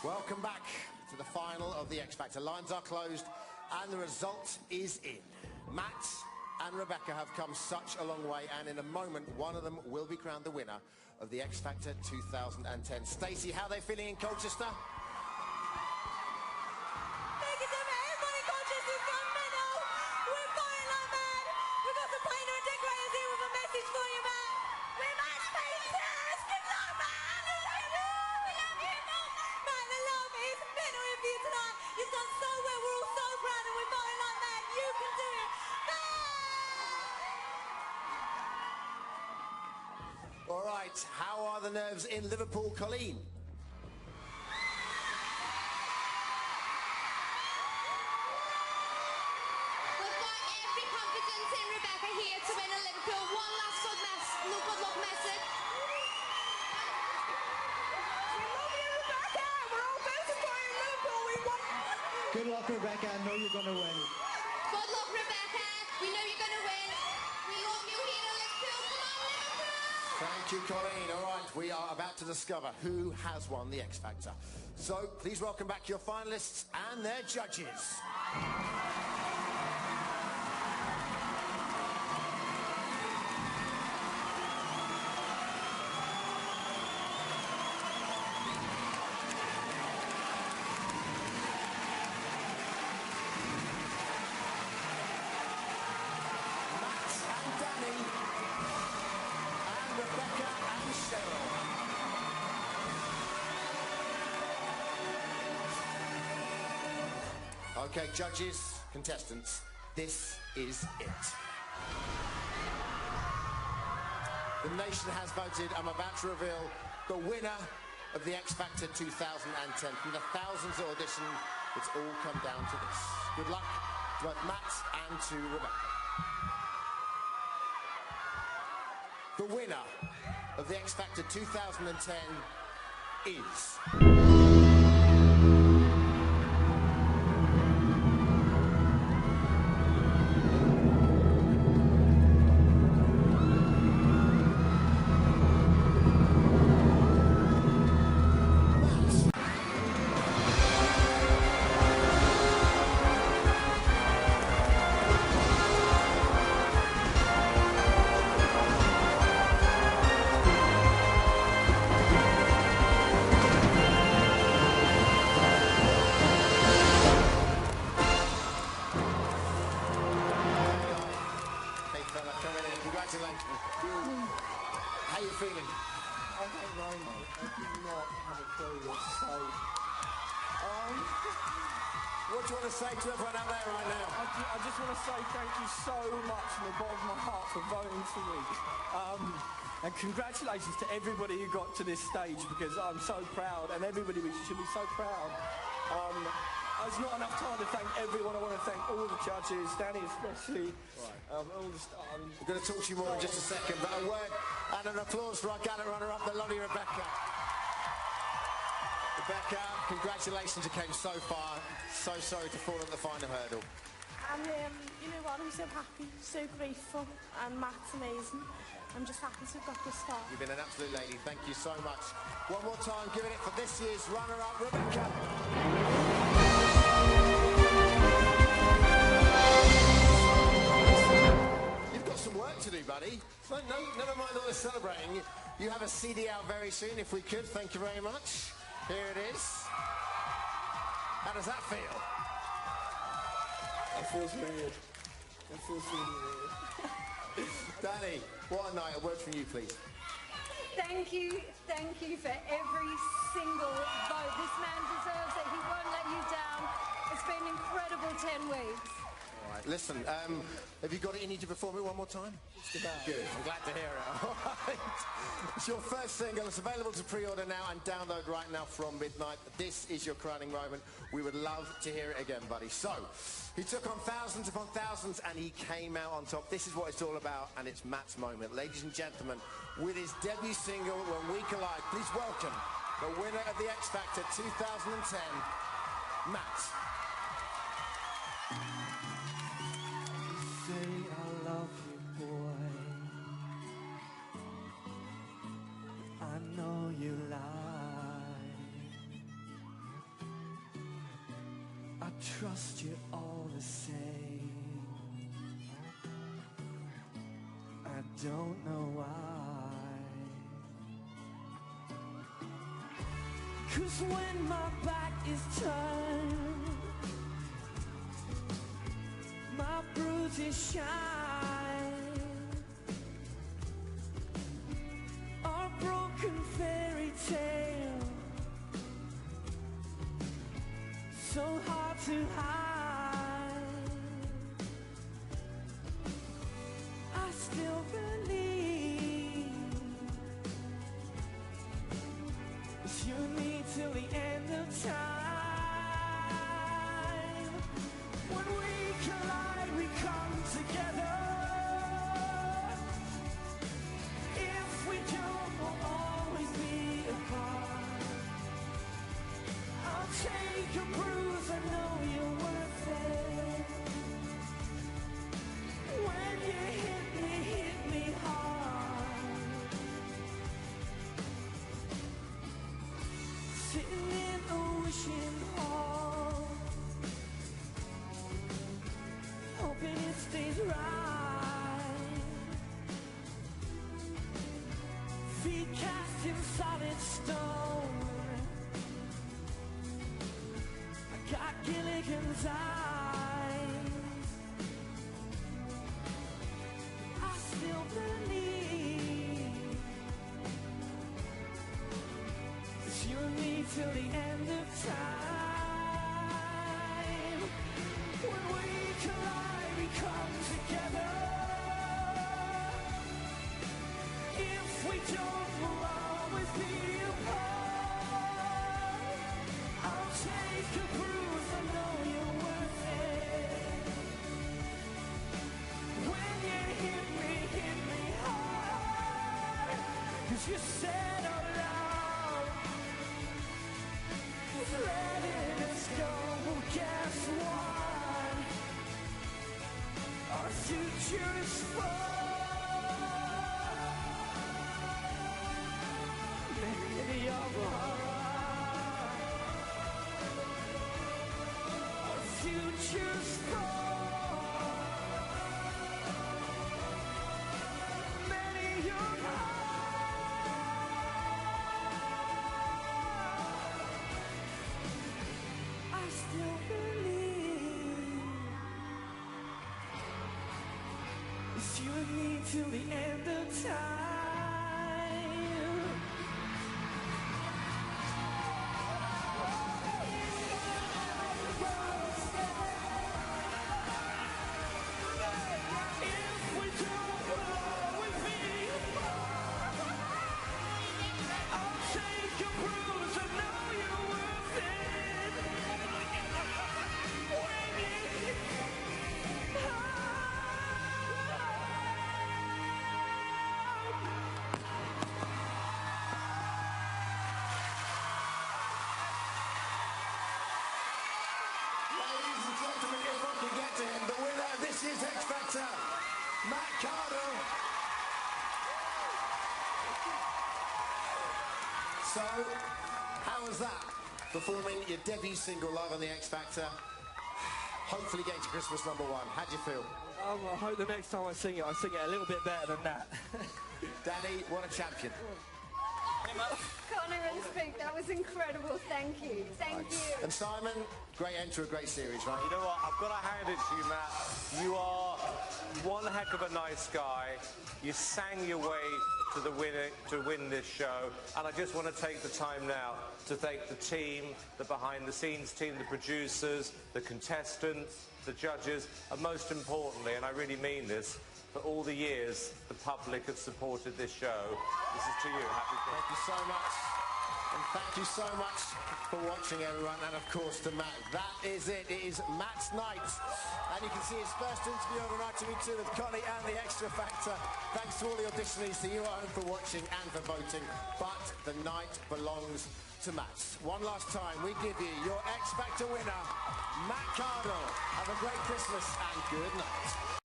Welcome back to the final of the X Factor. Lines are closed and the result is in. Matt and Rebecca have come such a long way, and in a moment one of them will be crowned the winner of the X Factor 2010. Stacey, how are they feeling in Colchester? All right, how are the nerves in Liverpool, Colleen? We've got every confidence in Rebecca here to win in Liverpool. One last good luck message. We love you, Rebecca. We're all there supporting Liverpool. We want. Good luck, Rebecca. I know you're going to win. Good luck, Rebecca. We know you're going to win. We love you here in Liverpool. Come on, Liverpool. Thank you, Colleen. All right, we are about to discover who has won the X Factor. So please welcome back your finalists and their judges. Okay, judges, contestants, this is it. The nation has voted. I'm about to reveal the winner of the X Factor 2010. From the thousands that auditioned, it's all come down to this. Good luck to both Matt and to Rebecca. The winner of the X Factor 2010 is... How are you feeling? I don't know, mate. I do not have a clue what to say. What do you want to say to everyone out there right now? I just want to say thank you so much from the bottom of my heart for voting for me. And congratulations to everybody who got to this stage, because I'm so proud, and everybody should be so proud. There's not enough time to thank everyone. I want to thank all the judges, Danny especially. Right. All the I'm going to talk to you more in just a second, but a word and an applause for our gallant runner-up, the lovely Rebecca. Rebecca, congratulations, you came so far. So sorry to fall at the final hurdle. And you know what, I'm so happy, so grateful, and Matt's amazing. I'm just happy to have got this far. You've been an absolute lady, thank you so much. One more time, giving it for this year's runner-up, Rebecca. You've got some work to do, buddy. No, never mind all this celebrating. You have a CD out very soon, if we could. Thank you very much. Here it is. How does that feel? That feels weird. That feels really weird. Danny, what a night. A word from you, please. Thank you for every single vote. This man deserves it. He won't let you down. It's been an incredible 10 weeks. All right, listen, have you got it in you to perform it one more time? Just about. Good, I'm glad to hear it. All right. It's your first single. It's available to pre-order now and download right now from midnight. This is your crowning moment. We would love to hear it again, buddy. So, he took on thousands upon thousands and he came out on top. This is what it's all about, and it's Matt's moment. Ladies and gentlemen, with his debut single, When We Collide, please welcome the winner of the X Factor 2010, Matt. Say I love you, boy. I know you lie. trust you all the same. I don't know why. 'Cause when my back is turned, my bruises shine. Our broken fairy tale, so hard to hide. I still believe it's you and me till the end of time. When we collide, we come together. If we don't, we'll always be apart. I'll take a bruise, I know you're worth it. When you hit me hard. Sitting in a wishing hall, hoping it stays right. Feet cast in solid stone. I got Gilligan's eyes. I still believe it's you and me till the end of time. When we collide, we come together. If we don't, we'll always be apart. I'll take a bruise, I know you're worth it. When you hit me hard. 'Cause you said out loud, it's letting us go. Well, guess what? Our future is far. Many of our future's far. Many young I still believe it's you and me till the end of time. If we don't, we'll always be apart. I'll take a bruise, I know you're worth it. When you Ladies and gentlemen, if I can get to him, the winner, this is X Factor, Matt Cardle. So, how was that? Performing your debut single live on the X Factor, hopefully getting to Christmas #1. How'd you feel? I hope the next time I sing it a little bit better than that. Danny, what a champion. Can't even speak. That was incredible. Thank you. Thank you. And Simon, great end to a great series, right? You know what? I've got to hand it to you, Matt. You are one heck of a nice guy. You sang your way to the winner to win this show, and I just want to take the time now to thank the team, the behind-the-scenes team, the producers, the contestants, the judges, and most importantly, and I really mean this, for all the years the public have supported this show. This is to you. Happy Christmas. Thank you so much. And thank you so much for watching, everyone. And of course to Matt. That is it. It is Matt's night. And you can see his first interview overnight to me too with Connie and the Extra Factor. Thanks to all the auditionees, to you at home for watching and for voting. But the night belongs to Matt. One last time, we give you your X Factor winner, Matt Cardle. Have a great Christmas and good night.